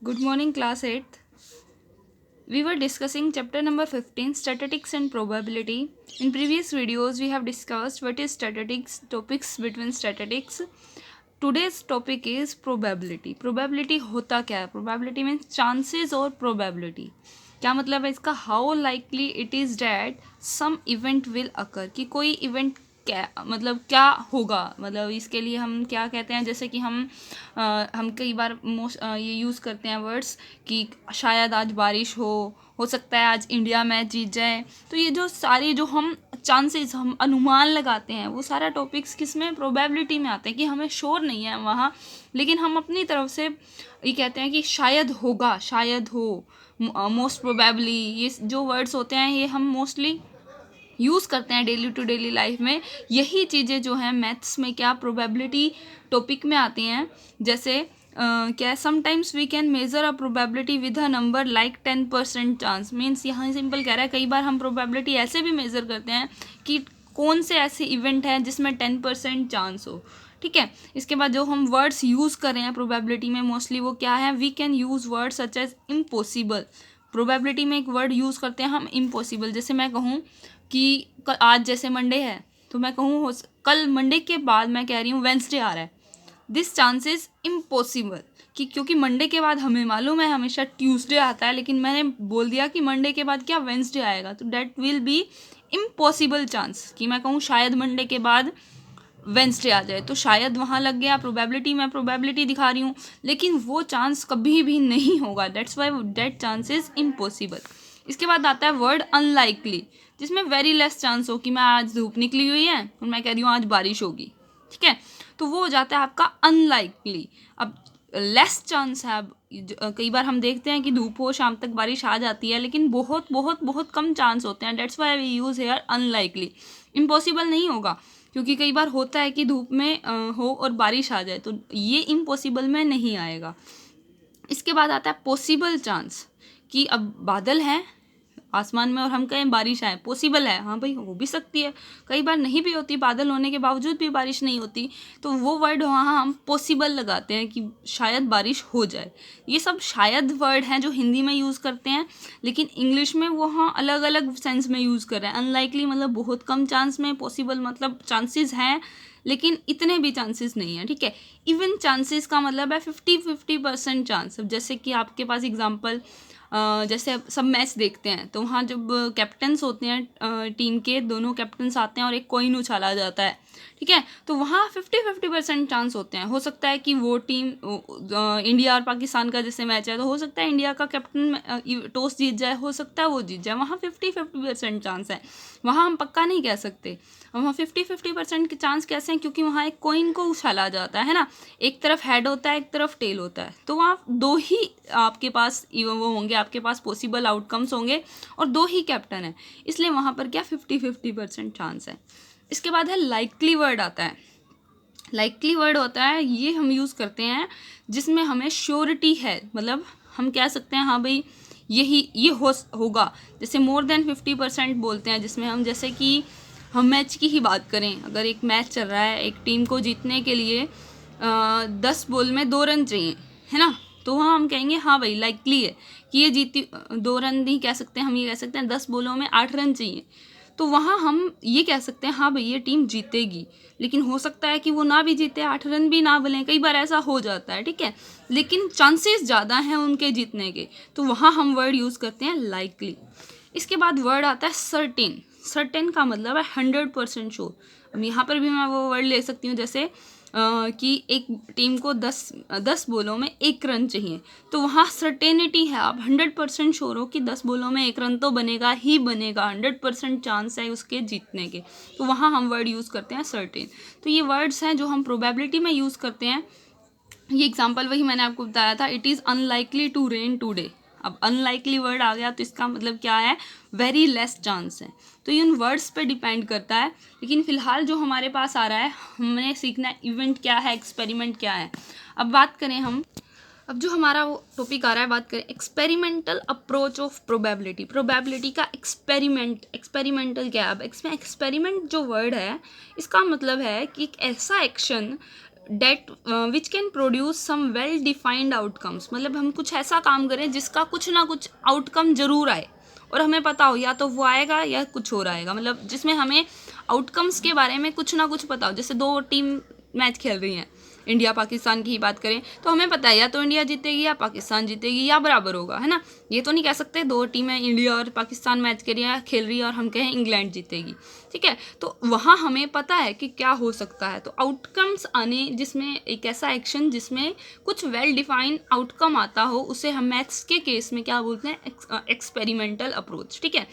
Good morning, class 8th. We were discussing chapter number 15, Statistics and Probability. In previous videos, we have discussed what is statistics, topics between statistics. Today's topic is probability. Probability होता क्या है? Probability means chances और probability. क्या मतलब है इसका? How likely it is that some event will occur, कि कोई इवेंट क्या मतलब क्या होगा, मतलब इसके लिए हम क्या कहते हैं, जैसे कि हम कई बार ये यूज़ करते हैं वर्ड्स कि शायद आज बारिश हो सकता है आज इंडिया मैच जीत जाए। तो ये जो सारी जो हम चांसेस हम अनुमान लगाते हैं वो सारा टॉपिक्स किस में, प्रोबेबिलिटी में आते हैं, कि हमें श्योर नहीं है वहाँ, लेकिन हम अपनी तरफ से ये कहते हैं कि शायद होगा, शायद हो, मोस्ट प्रोबेबली। ये जो वर्ड्स होते हैं ये हम मोस्टली यूज़ करते हैं डेली टू डेली लाइफ में। यही चीज़ें जो हैं मैथ्स में क्या प्रोबेबिलिटी टॉपिक में आती हैं। जैसे क्या है, sometimes we can measure a probability with a number like 10% chance. Means यहाँ सिंपल कह रहा है, कई बार हम प्रोबेबिलिटी ऐसे भी मेज़र करते हैं कि कौन से ऐसे इवेंट हैं जिसमें 10% चांस हो। ठीक है, इसके बाद जो हम वर्ड्स यूज़ कर रहे हैं प्रोबेबिलिटी में मोस्टली वो क्या है, we can use word such as impossible. Probability में एक वर्ड यूज़ करते हैं हम इम्पॉसिबल। जैसे मैं कहूँ कि आज जैसे मंडे है तो मैं कहूँ कल मंडे के बाद मैं कह रही हूँ वेंसडे आ रहा है, दिस चांस इज इम्पॉसिबल। कि क्योंकि मंडे के बाद हमें मालूम है हमेशा ट्यूसडे आता है, लेकिन मैंने बोल दिया कि मंडे के बाद क्या वेंसडे आएगा, तो that will be impossible chance. कि मैं कहूँ शायद मंडे के बाद वेंसडे आ जाए, तो शायद वहाँ लग गया प्रोबेबिलिटी, मैं प्रोबेबिलिटी दिखा रही हूँ, लेकिन वो चांस कभी भी नहीं होगा, that's why that chance is impossible. इसके बाद आता है वर्ड अनलाइकली, जिसमें वेरी लेस चांस हो, कि मैं आज धूप निकली हुई है और मैं कह रही हूँ आज बारिश होगी। ठीक है, तो वो हो जाता है आपका अनलाइकली। अब लेस चांस है। अब कई बार हम देखते हैं कि धूप हो शाम तक बारिश आ जाती है, लेकिन बहुत बहुत बहुत कम चांस होते हैं, that's why we use here unlikely. Impossible नहीं होगा, क्योंकि कई बार होता है कि धूप में हो और बारिश आ जाए, तो ये इम्पॉसिबल में नहीं आएगा। इसके बाद आता है पॉसिबल चांस, कि अब बादल हैं आसमान में और हम कहें बारिश आए, पॉसिबल है, हाँ भाई हो भी सकती है। कई बार नहीं भी होती, बादल होने के बावजूद भी बारिश नहीं होती, तो वो वर्ड वहाँ हम पॉसिबल लगाते हैं कि शायद बारिश हो जाए। ये सब शायद वर्ड हैं जो हिंदी में यूज़ करते हैं, लेकिन इंग्लिश में वो हाँ अलग अलग सेंस में यूज़ कर रहे हैं। अनलाइकली मतलब बहुत कम चांस में, पॉसिबल मतलब चांसेस हैं लेकिन इतने भी चांसेस नहीं है। ठीक है, इवन चांसेस का मतलब है 50-50% चांस। अब जैसे कि आपके पास एग्जांपल, जैसे अब सब मैच देखते हैं तो वहाँ जब कैप्टन्स होते हैं टीम के, दोनों कैप्टन्स आते हैं और एक कॉइन उछाला जाता है। ठीक है, तो वहाँ 50-50% चांस होते हैं। हो सकता है कि वो टीम इंडिया और पाकिस्तान का जैसे मैच है, तो हो सकता है इंडिया का कैप्टन टॉस जीत जाए, हो सकता है वो जीत जाए। वहाँ 50-50% चांस है, वहाँ हम पक्का नहीं कह सकते। वहाँ 50-50% के चांस कैसे हैं, क्योंकि वहाँ एक कॉइन को उछाला जाता है ना, एक तरफ हेड होता है एक तरफ टेल होता है, तो वहाँ दो ही आपके पास वो होंगे, आपके पास पॉसिबल आउटकम्स होंगे और दो ही कैप्टन है, इसलिए वहाँ पर क्या 50-50% चांस है। इसके बाद है लाइकली वर्ड आता है। लाइकली वर्ड होता है, ये हम यूज़ करते हैं जिसमें हमें श्योरिटी है, मतलब हम कह सकते हैं हाँ भाई ये होगा। जैसे मोर देन 50% बोलते हैं, जिसमें हम जैसे कि हम मैच की ही बात करें, अगर एक मैच चल रहा है, एक टीम को जीतने के लिए 10 बॉल में 2 रन चाहिए, है ना, तो वहाँ हम कहेंगे हाँ भाई लाइकली है कि ये जीती। 2 रन नहीं कह सकते, हम ये कह सकते हैं 10 बॉलों में 8 रन चाहिए, तो वहाँ हम ये कह सकते हैं हाँ भाई ये टीम जीतेगी। लेकिन हो सकता है कि वो ना भी जीते, 8 रन भी ना बने, कई बार ऐसा हो जाता है। ठीक है, लेकिन चांसेस ज़्यादा हैं उनके जीतने के, तो वहाँ हम वर्ड यूज़ करते हैं लाइकली। इसके बाद वर्ड आता है सर्टेन। सर्टेन का मतलब है 100% श्योर। अब यहाँ पर भी मैं वो वर्ड ले सकती हूँ, जैसे कि एक टीम को 10 बॉलों में 1 रन चाहिए, तो वहाँ सर्टेनिटी है, आप 100% श्योर हो कि 10 बॉलों में 1 रन तो बनेगा ही बनेगा, 100% चांस है उसके जीतने के, तो वहाँ हम वर्ड यूज़ करते हैं सर्टेन। तो ये वर्ड्स हैं जो हम प्रोबेबिलिटी में यूज़ करते हैं। ये एग्जांपल वही मैंने आपको बताया था, it is unlikely to rain today. अब अनलाइकली वर्ड आ गया तो इसका मतलब क्या है, वेरी लेस चांस है। तो ये उन वर्ड्स पे डिपेंड करता है, लेकिन फ़िलहाल जो हमारे पास आ रहा है, हमने सीखना है इवेंट क्या है, एक्सपेरिमेंट क्या है। अब बात करें हम, अब जो हमारा वो टॉपिक आ रहा है, बात करें experimental approach of probability. Probability का एक्सपेरिमेंटल क्या है। अब इसमें एक्सपेरिमेंट जो वर्ड है, इसका मतलब है कि एक ऐसा action that which can produce some well defined outcomes, मतलब हम कुछ ऐसा काम करें जिसका कुछ ना कुछ आउटकम जरूर आए और हमें पता हो या तो वो आएगा या कुछ और आएगा, मतलब जिसमें हमें आउटकम्स के बारे में कुछ ना कुछ पता हो। जैसे दो टीम मैच खेल रही हैं, इंडिया पाकिस्तान की ही बात करें तो हमें पता है या तो इंडिया जीतेगी या पाकिस्तान जीतेगी या बराबर होगा, है ना। ये तो नहीं कह सकते दो टीमें इंडिया और पाकिस्तान मैच खेल रही है और हम कहें इंग्लैंड जीतेगी, ठीक है। तो वहाँ हमें पता है कि क्या हो सकता है। तो आउटकम्स आने, जिसमें एक ऐसा एक्शन जिसमें कुछ वेल डिफाइंड आउटकम आता हो, उसे हम मैथ्स के केस में क्या बोलते हैं, एक्सपेरिमेंटल अप्रोच, ठीक है।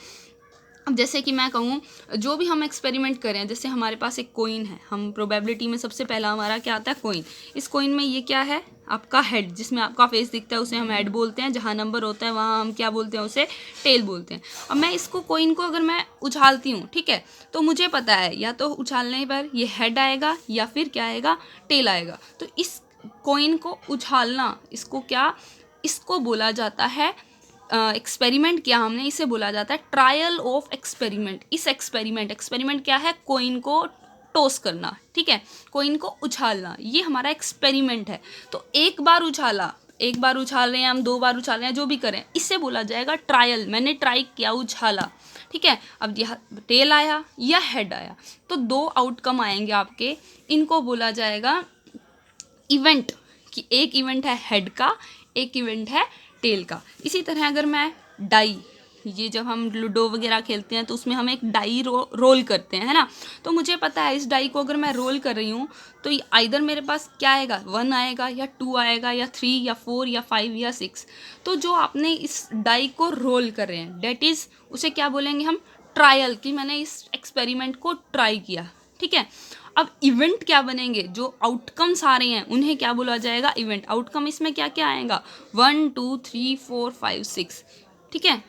अब जैसे कि मैं कहूँ, जो भी हम एक्सपेरिमेंट करें, जैसे हमारे पास एक कोइन है, हम प्रोबेबिलिटी में सबसे पहला हमारा क्या आता है, कोइन। इस कोइन में ये क्या है, आपका हेड, जिसमें आपका फेस दिखता है उसे हम हेड बोलते हैं, जहाँ नंबर होता है वहाँ हम क्या बोलते हैं, उसे टेल बोलते हैं। अब मैं इसको कोइन को अगर मैं उछालती हूँ, ठीक है, तो मुझे पता है या तो उछालने पर ये हेड आएगा या फिर क्या आएगा, टेल आएगा। तो इस कोइन को उछालना, इसको बोला जाता है एक्सपेरिमेंट किया हमने, इसे बोला जाता है ट्रायल ऑफ एक्सपेरिमेंट। इस एक्सपेरिमेंट क्या है, कोइन को टॉस करना, ठीक है, कोइन को उछालना, ये हमारा एक्सपेरिमेंट है। तो एक बार उछाल रहे हैं हम, 2 बार उछाल रहे हैं, जो भी करें, इससे बोला जाएगा ट्रायल। मैंने ट्राई किया, उछाला, ठीक है। अब यह टेल आया या हेड आया, तो 2 आउटकम आएंगे आपके, इनको बोला जाएगा इवेंट, कि एक इवेंट है हेड का, एक इवेंट है टेल का। इसी तरह अगर मैं डाई, ये जब हम लूडो वगैरह खेलते हैं तो उसमें हम एक डाई रोल करते हैं, है ना। तो मुझे पता है इस डाई को अगर मैं रोल कर रही हूँ तो आइदर मेरे पास क्या आएगा, 1 आएगा या 2 आएगा या 3 या 4 या 5 या 6। तो जो आपने इस डाई को रोल कर रहे हैं, डेट इज़, उसे क्या बोलेंगे हम, ट्रायल, कि मैंने इस एक्सपेरिमेंट को ट्राई किया, ठीक है। अब इवेंट क्या बनेंगे, जो आउटकम्स आ रहे हैं उन्हें क्या बोला जाएगा, इवेंट। आउटकम इसमें क्या क्या आएगा, 1 2 3 4 5 6, ठीक है।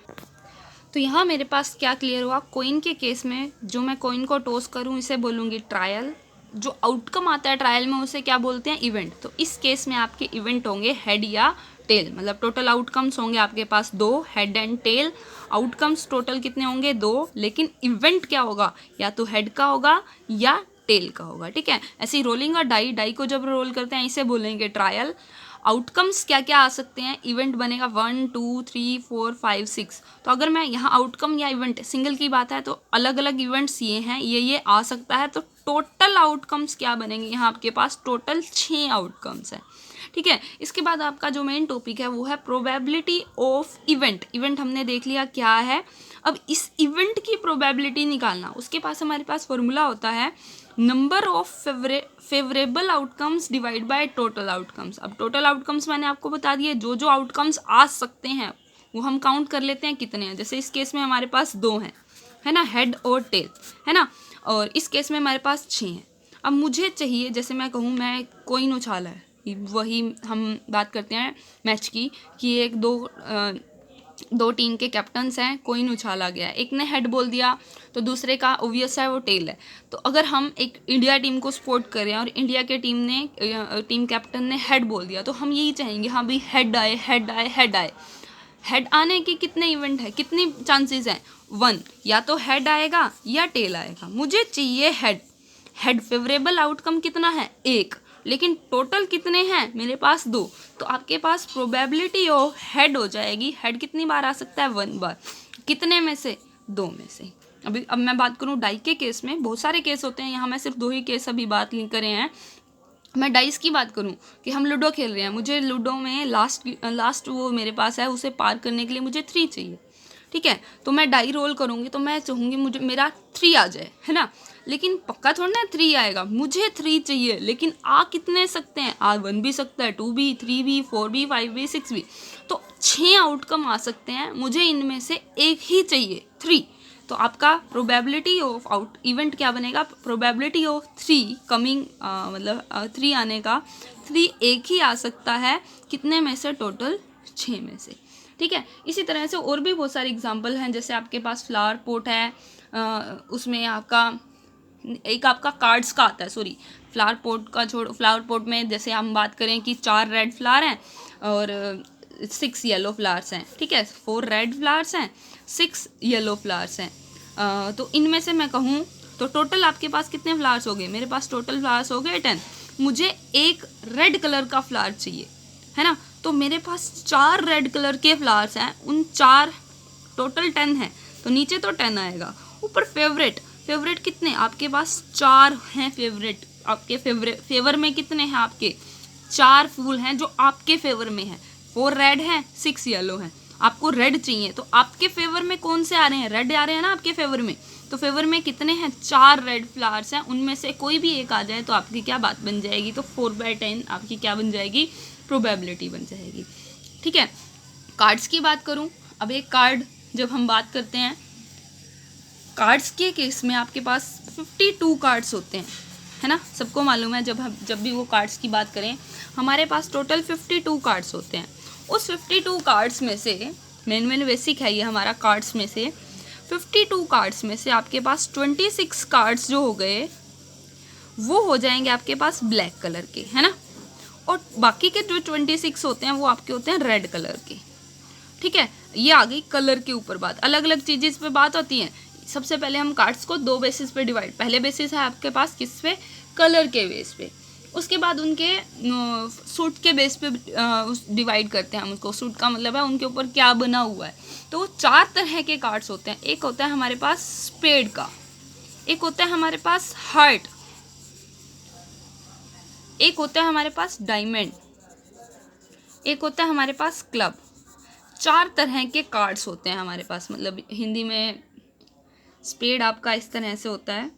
तो यहाँ मेरे पास क्या क्लियर हुआ, कोइन के केस में जो मैं कोइन को टॉस करूँ इसे बोलूँगी ट्रायल, जो आउटकम आता है ट्रायल में उसे क्या बोलते हैं, इवेंट। तो इस केस में आपके इवेंट होंगे हेड या टेल, मतलब टोटल आउटकम्स होंगे आपके पास 2, head and tail. Outcomes total कितने होंगे, 2, लेकिन इवेंट क्या होगा, या तो हेड का होगा या टेल का होगा, ठीक है। ऐसे ही रोलिंग और डाई को जब रोल करते हैं इसे बोलेंगे ट्रायल। आउटकम्स क्या क्या आ सकते हैं, इवेंट बनेगा 1 2 3 4 5 6। तो अगर मैं यहाँ आउटकम या इवेंट सिंगल की बात है तो अलग अलग इवेंट्स ये हैं, ये आ सकता है। तो टोटल आउटकम्स क्या बनेंगे, यहाँ आपके पास टोटल 6 आउटकम्स हैं, ठीक है। इसके बाद आपका जो मेन टॉपिक है वो है प्रोबेबिलिटी ऑफ इवेंट। इवेंट हमने देख लिया क्या है। अब इस इवेंट की प्रोबेबिलिटी निकालना, उसके पास हमारे पास फॉर्मूला होता है number of favourable outcomes divide by total outcomes. अब टोटल आउटकम्स मैंने आपको बता दिए, जो जो आउटकम्स आ सकते हैं वो हम काउंट कर लेते हैं कितने हैं। जैसे इस केस में हमारे पास 2 हैं, है ना, हेड और टेल, है ना, और इस केस में हमारे पास 6 हैं। अब मुझे चाहिए, जैसे मैं कहूँ मैं कोइन उछाला है, वही हम बात करते हैं मैच की, कि एक दो टीम के कैप्टन्स हैं, कोइन उछाला गया, एक ने हेड बोल दिया तो दूसरे का ऑब्वियस है वो टेल है। तो अगर हम एक इंडिया टीम को सपोर्ट करें और इंडिया के टीम कैप्टन ने हेड बोल दिया, तो हम यही चाहेंगे हाँ भाई हेड आए हेड आए हेड आए। हेड आने के कितने इवेंट है, कितनी चांसेस हैं, 1, या तो हेड आएगा या टेल आएगा। मुझे चाहिए हेड फेवरेबल आउटकम कितना है, 1, लेकिन टोटल कितने हैं मेरे पास, 2। तो आपके पास प्रोबेबिलिटी ऑफ हेड हो जाएगी, हेड कितनी बार आ सकता है, 1 बार। कितने में से, 2 में से। अब मैं बात करूँ डाई के केस में, बहुत सारे केस होते हैं, यहाँ मैं सिर्फ 2 ही केस अभी बात नहीं करे हैं। मैं डाइस की बात करूं कि हम लूडो खेल रहे हैं, मुझे लूडो में लास्ट वो मेरे पास है, उसे पार करने के लिए मुझे 3 चाहिए, ठीक है। तो मैं डाई रोल करूँगी तो मैं चाहूँगी मुझे मेरा 3 आ जाए, है ना। लेकिन पक्का थोड़ा ना 3 आएगा, मुझे 3 चाहिए, लेकिन आ कितने सकते हैं, आ 1 भी सकता है, 2 भी, 3 भी, 4 भी, 5 भी, 6 भी। तो 6 आउटकम आ सकते हैं, मुझे इनमें से एक ही चाहिए, 3। तो आपका प्रोबेबिलिटी ऑफ इवेंट क्या बनेगा, प्रोबेबिलिटी ऑफ 3 कमिंग, मतलब 3 आने का, 3 एक ही आ सकता है, कितने में से, टोटल 6 में से, ठीक है। इसी तरह से और भी बहुत सारे एग्जांपल हैं, जैसे आपके पास फ्लावर पॉट है, उसमें आपका कार्ड्स का आता है, सॉरी फ्लावर पॉट का छोड़, फ्लावर पॉट में जैसे हम बात करें कि 4 रेड फ्लावर हैं और 6 येलो फ्लावर्स हैं, ठीक है, 4 रेड फ्लावर्स हैं, 6 येलो फ्लावर्स हैं। तो इनमें से मैं कहूँ तो टोटल आपके पास कितने फ्लावर्स हो गए, मेरे पास टोटल फ्लावर्स हो गए 10। मुझे एक रेड कलर का फ्लावर चाहिए, है ना। तो मेरे पास 4 रेड कलर के फ्लावर्स हैं, उन 4 टोटल 10 है, तो नीचे तो 10 आएगा। ऊपर फेवरेट कितने आपके पास 4 हैं फेवरेट। आपके फेवर में कितने हैं, आपके 4 फूल हैं जो आपके फेवर में हैं। 4 रेड हैं, 6 येलो हैं। आपको रेड चाहिए, तो आपके फेवर में कौन से आ रहे हैं, रेड आ रहे हैं ना आपके फेवर में। तो फेवर में कितने हैं, 4 रेड फ्लावर्स हैं, उनमें से कोई भी एक आ जाए तो आपकी क्या बात बन जाएगी, तो 4/10 आपकी क्या बन जाएगी, प्रोबेबिलिटी बन जाएगी। ठीक है। कार्ड्स की बात करूं, अब एक कार्ड जब हम बात करते हैं, कार्ड्स के केस में आपके पास 52 कार्ड्स होते हैं, है ना। सबको मालूम है जब भी वो कार्ड्स की बात करें, हमारे पास टोटल 52 कार्ड्स होते हैं। उस 52 कार्ड्स में से मेन बेसिक है ये हमारा, कार्ड्स में से 52 कार्ड्स में से आपके पास 26 कार्ड्स जो हो गए वो हो जाएंगे आपके पास ब्लैक कलर के, है ना। और बाकी के जो 26 होते हैं वो आपके होते हैं रेड कलर के। ठीक है, ये आ गई कलर के ऊपर बात। अलग अलग चीज़ें इस पे बात होती हैं। सबसे पहले हम कार्ड्स को 2 बेसिस पे डिवाइड, पहले बेसिस है आपके पास किस पे, कलर के बेस पे। उसके बाद उनके सूट के बेस पे डिवाइड करते हैं हम उसको। सूट का मतलब है उनके ऊपर क्या बना हुआ है। तो 4 तरह के कार्ड्स होते हैं। एक होता है हमारे पास स्पेड का, एक होता है हमारे पास हार्ट, एक होता है हमारे पास डायमंड, एक होता है हमारे पास क्लब। 4 तरह के कार्ड्स होते हैं हमारे पास। मतलब हिंदी में स्पेड आपका इस तरह से होता है,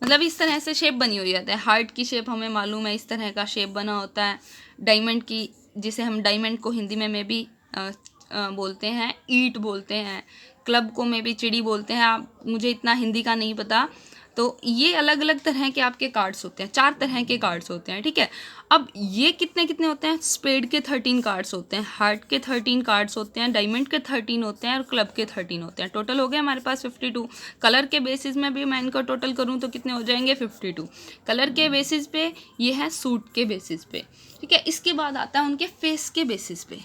मतलब इस तरह से शेप बनी हुई रहती है। हार्ट की शेप हमें मालूम है, इस तरह का शेप बना होता है। डायमंड की, जिसे हम डायमंड को हिंदी में भी बोलते हैं, ईट बोलते हैं। क्लब को में भी चिड़ी बोलते हैं। आप, मुझे इतना हिंदी का नहीं पता। तो ये अलग अलग तरह के आपके कार्ड्स होते हैं, 4 तरह के कार्ड्स होते हैं। ठीक है। अब ये कितने कितने होते हैं, स्पेड के 13 कार्ड्स होते हैं, हार्ट के 13 कार्ड्स होते हैं, डायमंड के 13 होते हैं और क्लब के 13 होते हैं। टोटल हो गए हमारे पास 52। कलर के बेसिस में भी मैं इनको टोटल करूँ तो कितने हो जाएंगे, 52। कलर के बेसिस पे, ये है सूट के बेसिस पे। ठीक है। इसके बाद आता है उनके फेस के बेसिस पे,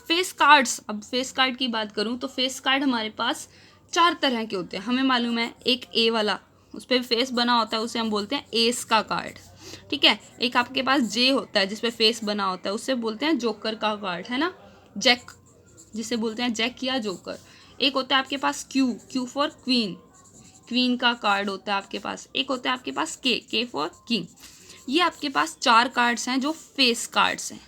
फेस कार्ड्स। अब फेस कार्ड की बात करूँ तो फेस कार्ड हमारे पास 4 तरह के होते हैं। हमें मालूम है एक ए वाला, उस पर फेस बना होता है, उसे हम बोलते हैं एस का कार्ड। ठीक है। एक आपके पास जे होता है जिस पे फेस बना होता है, उससे बोलते हैं जोकर का कार्ड, है ना। जैक, जिसे बोलते हैं जैक या जोकर। एक होता है आपके पास क्यू फॉर क्वीन, क्वीन का कार्ड होता है आपके पास। एक होता है आपके पास के फॉर किंग। ये आपके पास 4 कार्ड्स हैं जो फेस कार्ड्स हैं।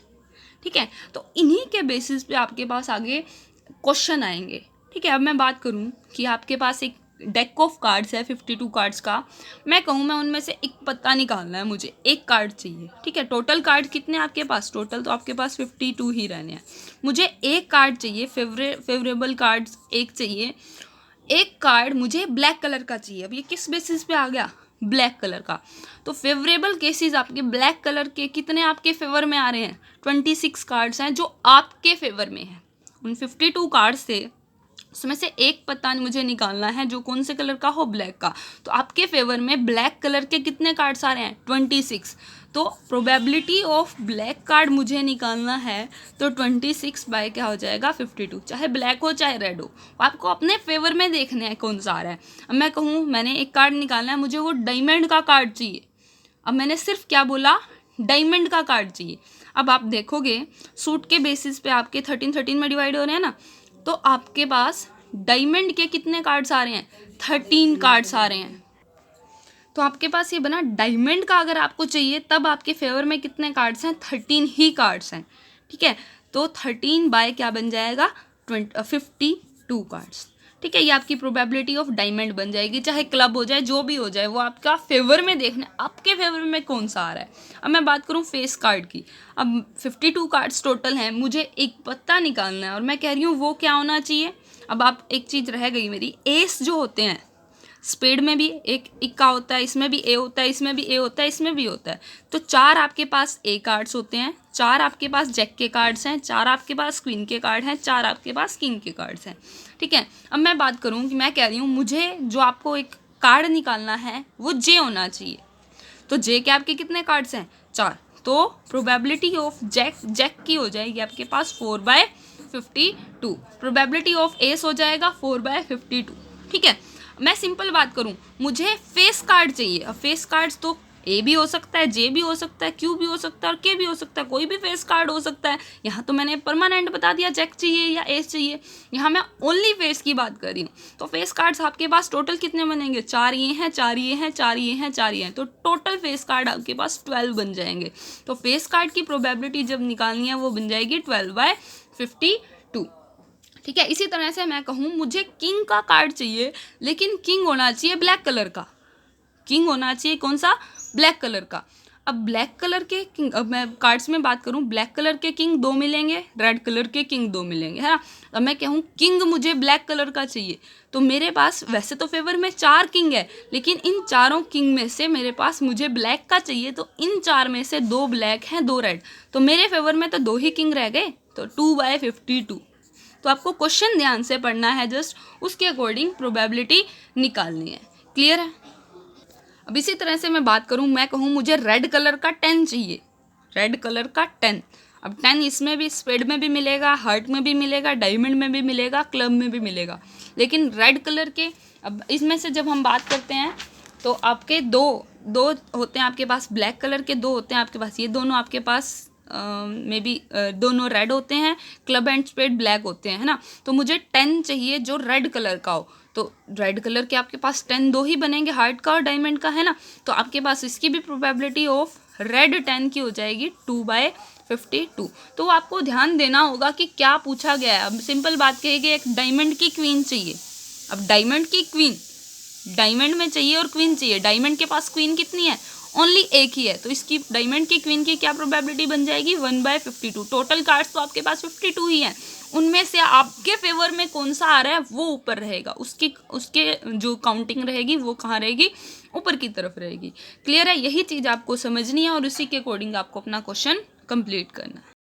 ठीक है। तो इन्हीं के बेसिस पे आपके पास आगे क्वेश्चन आएंगे। ठीक है। अब मैं बात करूं कि आपके पास एक डेक ऑफ कार्ड्स है 52 कार्ड्स का। मैं कहूँ मैं उनमें से एक पत्ता निकालना है, मुझे एक कार्ड चाहिए। ठीक है। टोटल कार्ड कितने आपके पास, टोटल तो आपके पास 52 ही रहने हैं। मुझे एक कार्ड चाहिए, फेवरेबल कार्ड एक चाहिए। एक कार्ड मुझे ब्लैक कलर का चाहिए। अब ये किस बेसिस पे आ गया, ब्लैक कलर का। तो फेवरेबल केसेस आपके ब्लैक कलर के कितने आपके फेवर में आ रहे हैं, 26 कार्ड्स हैं जो आपके फेवर में हैं। उन 52 कार्ड्स से उसमें से एक पत्ता मुझे निकालना है जो कौन से कलर का हो, ब्लैक का। तो आपके फेवर में ब्लैक कलर के कितने कार्ड्स आ रहे हैं, 26। तो प्रोबेबिलिटी ऑफ ब्लैक कार्ड मुझे निकालना है, तो 26 बाय क्या हो जाएगा, 52। चाहे ब्लैक हो चाहे रेड हो, आपको अपने फेवर में देखना है कौन सा आ रहा है। अब मैं कहूँ मैंने एक कार्ड निकालना है, मुझे वो डायमंड का कार्ड चाहिए। अब मैंने सिर्फ क्या बोला, डायमंड का कार्ड चाहिए। अब आप देखोगे सूट के बेसिस पे आपके 13 में डिवाइड हो रहे हैं ना, तो आपके पास डायमंड के कितने कार्ड्स आ रहे हैं, 13 कार्ड्स आ रहे हैं। तो आपके पास ये बना, डायमंड का अगर आपको चाहिए तब आपके फेवर में कितने कार्ड्स हैं, 13 ही कार्ड्स हैं। ठीक है। तो 13 बाय क्या बन जाएगा, 52 कार्ड्स। ठीक है। ये आपकी प्रोबेबिलिटी ऑफ डायमंड बन जाएगी। चाहे क्लब हो जाए, जो भी हो जाए, वो आपका फेवर में देखना है आपके फेवर में कौन सा आ रहा है। अब मैं बात करूँ फेस कार्ड की। अब 52 कार्ड्स टोटल हैं, मुझे एक पत्ता निकालना है और मैं कह रही हूँ वो क्या होना चाहिए। अब आप, एक चीज़ रह गई मेरी, एस जो होते हैं, स्पेड में भी एक इक्का होता है, इसमें भी ए होता है, इसमें भी ए होता है, इसमें भी होता है। तो 4 आपके पास ए कार्ड्स होते हैं, 4 आपके पास जैक के कार्ड्स हैं, 4 आपके पास क्वीन के कार्ड हैं, 4 आपके पास किंग के कार्ड्स हैं। ठीक है। अब मैं बात करूँ कि मैं कह रही हूँ मुझे जो आपको एक कार्ड निकालना है वो जे होना चाहिए। तो जे के आपके कितने कार्ड्स हैं, 4। तो प्रोबेबिलिटी ऑफ जैक की हो जाएगी आपके पास 4/4। 52। प्रोबेबिलिटी ऑफ एस हो जाएगा 4/52। ठीक है, मैं सिंपल बात करूं, मुझे फेस कार्ड चाहिए। अब फेस कार्ड्स तो ए भी हो सकता है, जे भी हो सकता है, क्यू भी हो सकता है और के भी हो सकता है, कोई भी फेस कार्ड हो सकता है। यहाँ तो मैंने परमानेंट बता दिया, चेक चाहिए या एस चाहिए। यहाँ मैं ओनली फेस की बात कर रही हूँ। तो फेस कार्ड्स आपके पास टोटल कितने बनेंगे? 4 ये हैं, 4 ये हैं, 4 ये हैं, 4 ये हैं। तो टोटल फेस कार्ड आपके पास 12 बन जाएंगे। तो फेस कार्ड की प्रोबेबिलिटी जब निकालनी है वो बन जाएगी 12/52। ठीक है, इसी तरह से मैं कहूँ मुझे किंग का कार्ड चाहिए, लेकिन किंग होना चाहिए ब्लैक कलर का। किंग होना चाहिए कौन सा? ब्लैक कलर का। अब ब्लैक कलर के किंग, अब मैं कार्ड्स में बात करूं, ब्लैक कलर के किंग 2 मिलेंगे, रेड कलर के किंग 2 मिलेंगे, है ना। अब मैं कहूँ किंग मुझे ब्लैक कलर का चाहिए, तो मेरे पास वैसे तो फेवर में 4 किंग है, लेकिन इन चारों किंग में से मेरे पास मुझे ब्लैक का चाहिए, तो इन 4 में से 2 ब्लैक हैं, 2 रेड, तो मेरे फेवर में तो 2 ही किंग रह गए, तो 2/52। तो आपको क्वेश्चन ध्यान से पढ़ना है, जस्ट उसके अकॉर्डिंग प्रोबेबिलिटी निकालनी है। क्लियर है? अब इसी तरह से मैं बात करूं, मैं कहूं मुझे रेड कलर का 10 चाहिए, रेड कलर का 10। अब 10 इसमें भी, स्पेड में भी मिलेगा, हार्ट में भी मिलेगा, डायमंड में भी मिलेगा, क्लब में भी मिलेगा, लेकिन रेड कलर के, अब इसमें से जब हम बात करते हैं तो आपके दो होते हैं आपके पास, ब्लैक कलर के 2 होते हैं आपके पास, ये दोनों आपके पास मे बी दोनों रेड होते हैं, क्लब एंड स्पेड ब्लैक होते हैं, है ना। तो मुझे 10 चाहिए जो रेड कलर का हो, तो रेड कलर के आपके पास 10 2 ही बनेंगे, हार्ट का और डायमंड का, है ना। तो आपके पास इसकी भी प्रोबेबिलिटी ऑफ रेड 10 की हो जाएगी 2/52। तो आपको ध्यान देना होगा कि क्या पूछा गया है। अब सिंपल बात कहेगी, एक डायमंड की क्वीन चाहिए। अब डायमंड की क्वीन, डायमंड में चाहिए और क्वीन चाहिए। डायमंड के पास क्वीन कितनी है? ओनली एक ही है, तो इसकी डायमंड की क्वीन की क्या प्रोबेबिलिटी बन जाएगी? 1/52। टोटल कार्ड्स तो आपके पास 52 ही हैं, उनमें से आपके फेवर में कौन सा आ रहा है वो ऊपर रहेगा, उसके जो काउंटिंग रहेगी वो कहाँ रहेगी? ऊपर की तरफ रहेगी। क्लियर है? यही चीज़ आपको समझनी है और उसी के अकॉर्डिंग आपको अपना क्वेश्चन कंप्लीट करना है।